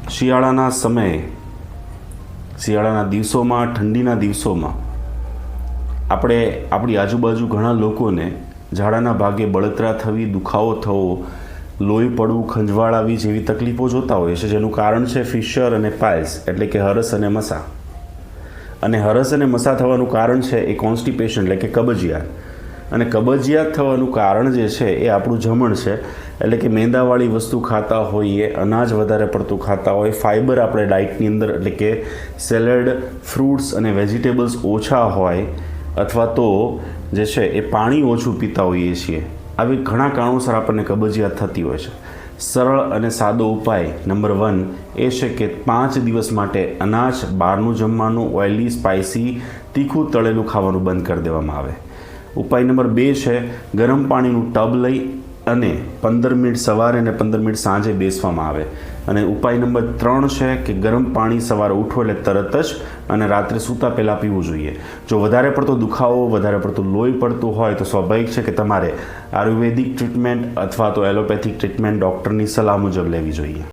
શિયાળાના સમયે શિયાળાના દિવસોમાં ઠંડીના દિવસોમાં આપણે આપણી આજુબાજુ ઘણા લોકોને ઝાડાના ભાગે બળતરા થવી, દુખાવો થવો, લોહી પડવું, ખંજવાળ આવી જેવી તકલીફો જોતા હોય છે, જેનું કારણ છે ફિશર અને પાઇલ્સ એટલે કે હરસ અને મસા. અને હરસ અને મસા થવાનું કારણ છે એ કોન્સ્ટિપેશન એટલે કે કબજિયાત. અને કબજિયાત થવાનું કારણ જે છે એ આપણું જમણ છે, એટલે કે મેંદાવાળી વસ્તુ ખાતા હોઈએ, અનાજ વધારે પડતું ખાતા હોય, ફાઇબર આપણે ડાયટની અંદર એટલે કે સેલેડ, ફ્રૂટ્સ અને વેજીટેબલ્સ ઓછા હોય, અથવા તો જે છે એ પાણી ઓછું પીતા હોઈએ છીએ. આવી ઘણા કારણોસર આપણને કબજિયાત થતી હોય છે. સરળ અને સાદો ઉપાય નંબર 1 એ છે કે 5 દિવસ માટે અનાજ, બહારનું જમવાનું, ઓઇલી, સ્પાઇસી, તીખું, તળેલું ખાવાનું બંધ કરી દેવામાં આવે. ઉપાય નંબર 2 છે ગરમ પાણીનું ટબ લઈ અને 15 મિનિટ સવારે અને 15 મિનિટ સાંજે બેસવામાં આવે. અને ઉપાય નંબર 3 છે કે ગરમ પાણી સવારે ઉઠો એટલે તરત જ અને રાત્રે સૂતા પહેલાં પીવું જોઈએ. જો વધારે પડતો દુખાવો, વધારે પડતું લોહી પડતું હોય તો સ્વાભાવિક છે કે તમારે આયુર્વેદિક ટ્રીટમેન્ટ અથવા તો એલોપેથિક ટ્રીટમેન્ટ ડૉક્ટરની સલાહ મુજબ લેવી જોઈએ.